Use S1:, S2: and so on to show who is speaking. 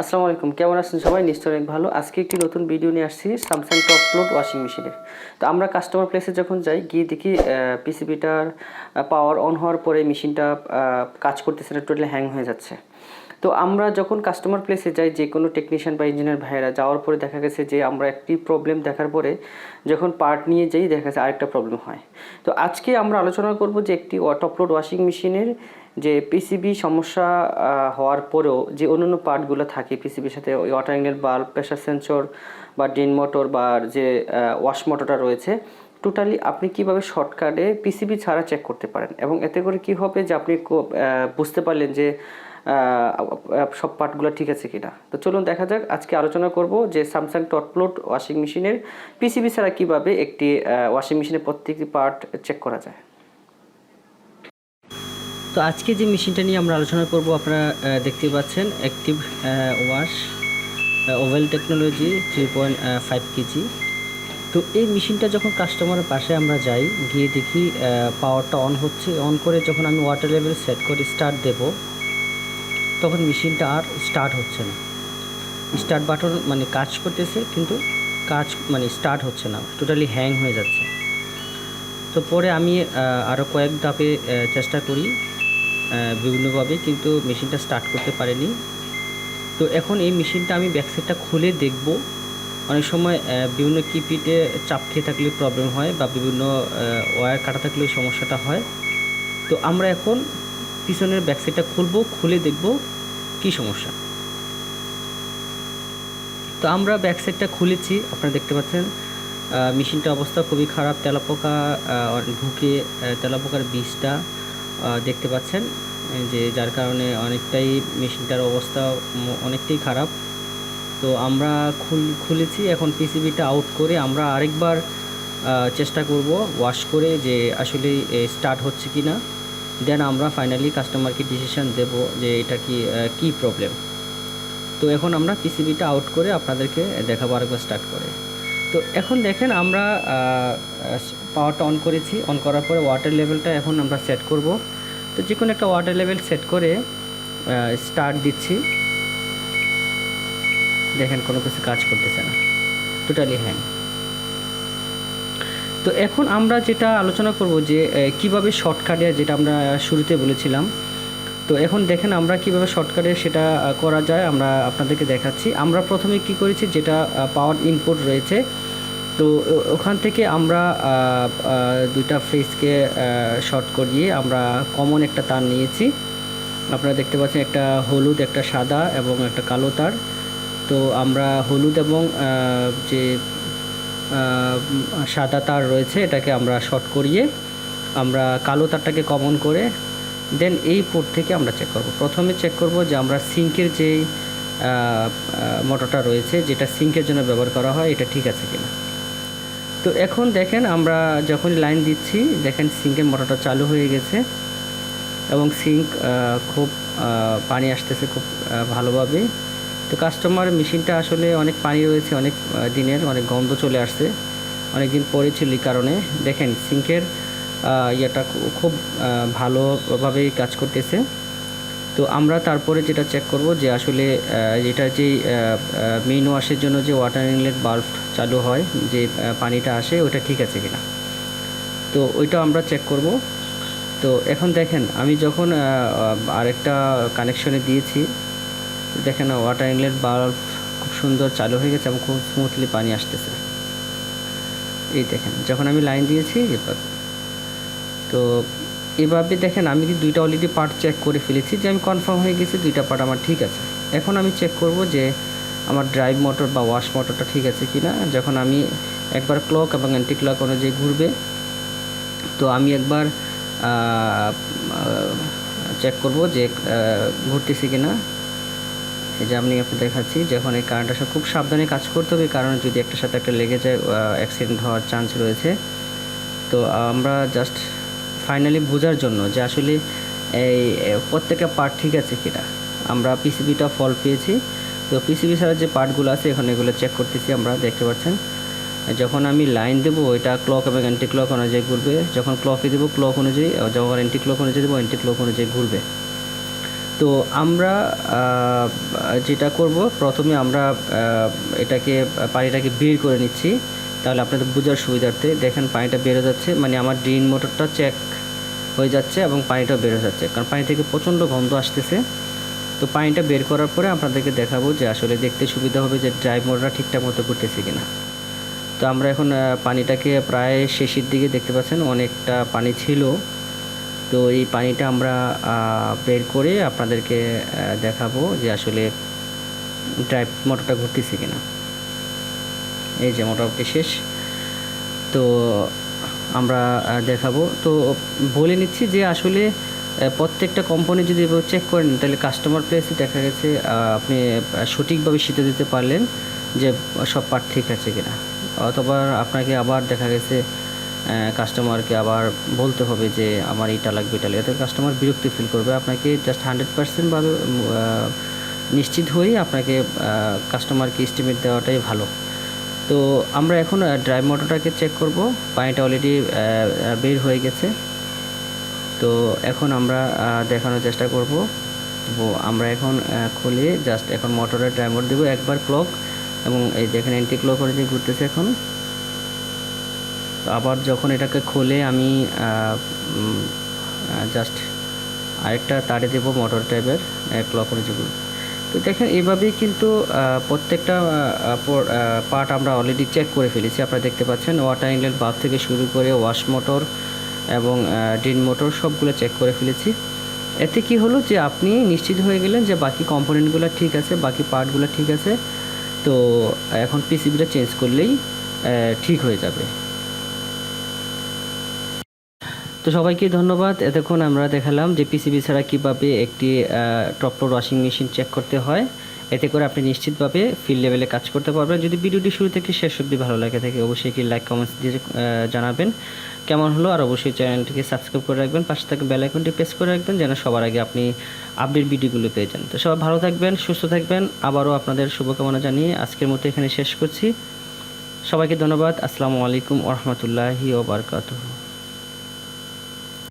S1: আসসালামু আলাইকুম, কেমন আছেন সবাই? নিশ্চয়ই অনেক ভালো। আজকে একটি নতুন ভিডিও নিয়ে আসছি স্যামসাং টপ লোড ওয়াশিং মেশিনের। তো আমরা কাস্টমার প্লেসে যখন যাই, গিয়ে দেখি পিসিবিটার পাওয়ার অন হওয়ার পরে মেশিনটা কাজ করতেছে না, টোটালি হ্যাং হয়ে যাচ্ছে। তো আমরা যখন কাস্টমার প্লেসে যাই, যে কোনো টেকনিশিয়ান বা ইঞ্জিনিয়ার ভাইয়েরা যাওয়ার পরে দেখা গেছে যে আমরা একটি প্রবলেম দেখার পরে যখন পার্ট নিয়ে যাই, দেখা গেছে আরেকটা প্রবলেম হয়। তো আজকে আমরা আলোচনা করব যে একটি টপ লোড ওয়াশিং মেশিনের যে পিসিবি সমস্যা হওয়ার পরেও যে অন্যান্য পার্টগুলো থাকে পিসিবির সাথে, ওই water inlet bulb, pressure sensor বা ড্রেন মোটর বা যে ওয়াশ মোটরটা রয়েছে, টোটালি আপনি কিভাবে শর্টকাটে পিসিবি ছাড়া চেক করতে পারেন। এবং এতে করে কি হবে যে আপনি বুঝতে পারলেন যে সব পার্টগুলো ঠিক আছে কিনা। তো চলুন দেখা যাক। আজকে আলোচনা করব যে স্যামসাং টপ লোড ওয়াশিং মেশিনের পিসিবি ছাড়া কিভাবে একটি ওয়াশিং মেশিনের প্রত্যেকটি পার্ট চেক করা যায়। তো আজকে যে মেশিনটা নিয়ে আমরা আলোচনা করব, আপনারা দেখতে পাচ্ছেন active wash oval technology 3.5 KG. তো এই মেশিনটা যখন কাস্টমারের পাশে আমরা যাই, গিয়ে দেখি পাওয়ারটা অন হচ্ছে। অন করে যখন আমি ওয়াটার লেভেল সেট করে স্টার্ট দেব, তখন মেশিনটা আর স্টার্ট হচ্ছে না। স্টার্ট বাটন মানে কাজ করতেছে, কিন্তু স্টার্ট হচ্ছে না, টোটালি হ্যাং হয়ে যাচ্ছে। তো পরে আমি আরও কয়েক ধাপে চেষ্টা করি বিভিন্নভাবে, কিন্তু মেশিনটা স্টার্ট করতে পারেনি। তো এখন এই মেশিনটা আমি ব্যাকসাইডটা খুলে দেখব। অনেক সময় বিভিন্ন কিপিটে চাপ খেয়ে থাকলে প্রবলেম হয়, বা বিভিন্ন ওয়্যার কাটা থাকলেও সমস্যাটা হয়। তো আমরা এখন পিছনের ব্যাকসাইডটা খুলব, খুলে দেখব কি সমস্যা। তো আমরা ব্যাকসাইডটা খুলেছি, আপনারা দেখতে পাচ্ছেন মেশিনটার অবস্থা খুবই খারাপ। তেলাপোকা ঢুকে তেলাপোকার বীজটা দেখতে পাচ্ছেন, যে যার কারণে অনেকটাই মেশিনটার অবস্থা অনেকটাই খারাপ। তো আমরা খুলেছি, এখন পিসিবিটা আউট করে আমরা আরেকবার চেষ্টা করব ওয়াশ করে, যে আসলে স্টার্ট হচ্ছে কি না। দেন আমরা ফাইনালি কাস্টমারকে ডিসিশন দেব যে এটা কি প্রবলেম। তো এখন আমরা পিসিবিটা আউট করে আপনাদেরকে দেখাবো আরেকবার স্টার্ট করে। তো এখন দেখেন আমরা পাওয়ারটা অন করেছি। অন করার পরে ওয়াটার লেভেলটা এখন আমরা সেট করব। তো যে কোনো একটা ওয়াটার লেভেল সেট করে স্টার্ট দিচ্ছি। দেখেন কোনো কিছু কাজ করতেছে না, টোটালি হ্যাং। তো এখন আমরা যেটা আলোচনা করব যে কিভাবে শর্টকাটে, যেটা আমরা শুরুতে বলেছিলাম। তো এখন দেখেন আমরা কিভাবে শর্টকাটে সেটা করা যায়, আমরা আপনাদেরকে দেখাচ্ছি। আমরা প্রথমে কি করেছি, যেটা পাওয়ার ইনপুট রয়েছে, তো ওখান থেকে আমরা দুইটা ফেজকে শর্ট করিয়ে আমরা কমন একটা তার নিয়েছি। আপনারা দেখতে পাচ্ছেন একটা হলুদ, একটা সাদা এবং একটা কালো তার। তো আমরা হলুদ এবং যে সাদা তার রয়েছে, এটাকে আমরা শর্ট করিয়ে আমরা কালো তারটাকে কমন করে দেন এই পোর্ট থেকে আমরা চেক করব। প্রথমে চেক করব যে আমরা সিঙ্কের যেই মোটরটা রয়েছে, যেটা সিঙ্কের জন্য ব্যবহার করা হয়, এটা ঠিক আছে কিনা। তো এখন দেখেন আমরা যখন লাইন দিচ্ছি, দেখেন সিঙ্কের মোটরটা চালু হয়ে গেছে এবং সিঙ্ক খুব পানি আসতেছে খুব ভালোভাবে। তো কাস্টমার মেশিনটা আসলে অনেক পানি রয়েছে, অনেক দিনের, অনেক গন্ধ চলে আসছে, অনেক দিন পরে ছিল। এই কারণে দেখেন সিঙ্কের ইয়েটা খুব ভালোভাবেই কাজ করতেছে। তো আমরা তারপরে যেটা চেক করব যে আসলে এটা যেই মেইন ওয়াশের জন্য যে ওয়াটার ইনলেট বাল্ব চালু হয়, যে পানিটা আসে, ওটা ঠিক আছে কিনা। তো ওইটা আমরা চেক করব। তো এখন দেখেন আমি যখন আরেকটা কানেকশনে দিয়েছি, দেখেন ওয়াটার ইনলেট বাল্ব খুব সুন্দর চালু হয়ে গেছে এবং খুব স্মুথলি পানি আসতেছে। এই দেখেন যখন আমি লাইন দিয়েছি এবার। তো এভাবে দেখেন আমি কি দুইটা অলরেডি পার্ট চেক করে ফেলেছি, যে আমি কনফার্ম হয়ে গেছি দুইটা পার্ট আমার ঠিক আছে। এখন আমি চেক করব যে আমার ড্রাইভ মোটর বা ওয়াশ মোটরটা ঠিক আছে কি না। যখন আমি একবার ক্লক এবং অ্যান্টি ক্লক অনুযায়ী ঘুরবে, তো আমি একবার চেক করব যে ঘুরতেছি কি না। এই যে আপনি দেখাচ্ছি, যখন এই কারেন্ট আসা খুব সাবধানে কাজ করতে হবে, কারণ যদি একটার সাথে একটা লেগে যায় অ্যাক্সিডেন্ট হওয়ার চান্স রয়েছে। তো আমরা জাস্ট ফাইনালি বোঝার জন্য যে আসলে এই প্রত্যেকটা পার্ট ঠিক আছে কিনা, আমরা পিসিবিটা ফল্ট পেয়েছি। তো পিসিবি ছাড়া যে পার্টগুলো আছে এখন এগুলো চেক করতেছি। আমরা দেখতে পাচ্ছেন যখন আমি লাইন দেবো, এটা ক্লক এবং অ্যান্টি ক্লক অনুযায়ী ঘুরবে। যখন ক্লকে দেবো ক্লক অনুযায়ী, যখন অ্যান্টি ক্লক অনুযায়ী দেবো অ্যান্টি ক্লক অনুযায়ী ঘুরবে। তো আমরা যেটা করব, প্রথমে আমরা পানিটাকে বের করে নিচ্ছি, তাহলে আপনাদের বোঝার সুবিধার্থে। দেখেন পানিটা বেরো যাচ্ছে, মানে আমার ড্রেন মোটরটা চেক হয়ে যাচ্ছে এবং পানিটাও বেরো যাচ্ছে, কারণ পানি থেকে প্রচণ্ড গন্ধ আসতেছে। তো পানিটা বের করার পরে আপনাদেরকে দেখাবো যে আসলে দেখতে সুবিধা হবে যে ড্রাইভ মোটরটা ঠিকঠাক মতো ঘুরতেছে কিনা। তো আমরা এখন পানিটাকে প্রায় শেষের দিকে দেখতে পাচ্ছেন অনেকটা পানি ছিল। তো এই পানিটা আমরা বের করে আপনাদেরকে দেখাবো যে আসলে ড্রাইভ মোটরটা ঘুরতেছে কিনা। এই যে মোটামুটি শেষ। তো আমরা দেখাবো। তো বলে নিচ্ছি যে আসলে প্রত্যেকটা কোম্পানি যদি চেক করেন তাহলে কাস্টমার প্লেসে দেখা গেছে আপনি সঠিকভাবে সিদ্ধ দিতে পারলেন যে সব পার্ট ঠিক আছে কিনা, অথবা আপনাকে আবার দেখা গেছে কাস্টমারকে আবার বলতে হবে যে আমার এটা লাগবে এটা লাগবে, এতে কাস্টমার বিরক্তি ফিল করবে। আপনাকে জাস্ট 100% ভাবে নিশ্চিত হয়েই আপনাকে কাস্টমারকে এস্টিমেট দেওয়াটাই ভালো। তো আমরা এখন ড্রাইভ মোটরটাকে চেক করব। পানিটা অলরেডি বের হয়ে গেছে। তো এখন আমরা দেখানোর চেষ্টা করব। তো আমরা এখন খুলে জাস্ট এখন মোটরের ড্রাইভ মোটর দেবো একবার ক্লক, এবং এই দেখেন এন্টি ক্লক করে যে ঘুরতেছে এখন। আবার যখন এটাকে খুলে আমি জাস্ট আরেকটা তারে দেবো মোটর টাইপের ক্লক করে যেগুলো। তো দেখেন এইভাবেই কিন্তু প্রত্যেকটা পার্ট আমরা অলরেডি চেক করে ফেলেছি। আপনারা দেখতে পাচ্ছেন ওয়াটার ইনলেট বাল্ব থেকে শুরু করে ওয়াশ মোটর এবং ড্রেন মোটর সবগুলো চেক করে ফেলেছি। এতে কি হলো যে আপনি নিশ্চিত হয়ে গেলেন যে বাকি কম্পোনেন্টগুলো ঠিক আছে, বাকি পার্টগুলো ঠিক আছে। তো এখন পিসিবিটা চেঞ্জ করলেই ঠিক হয়ে যাবে। তো সবাইকে ধন্যবাদ। এতক্ষণ আমরা দেখালাম যে পিসিবি ছাড়া কীভাবে একটি top load washing machine check করতে হয়। এতে করে আপনি নিশ্চিতভাবে ফিল্ড লেভেলে কাজ করতে পারবেন। যদি ভিডিওটি শুরু থেকে শেষ অবধি ভালো লাগে থাকে অবশ্যই একটি লাইক কমেন্টস দিয়ে জানাবেন কেমন হলো, আর অবশ্যই চ্যানেলটিকে সাবস্ক্রাইব করে রাখবেন, পাশে থাকা বেল আইকনটি প্রেস করে রাখবেন যেন সবার আগে আপনি আপডেট ভিডিওগুলো পেয়ে যান। তো সবাই ভালো থাকবেন, সুস্থ থাকবেন। আবারও আপনাদের শুভকামনা জানিয়ে আজকের মতো এখানে শেষ করছি। সবাইকে ধন্যবাদ। আসসালামু আলাইকুম ওয়া রাহমাতুল্লাহি ওয়া বারাকাতুহু।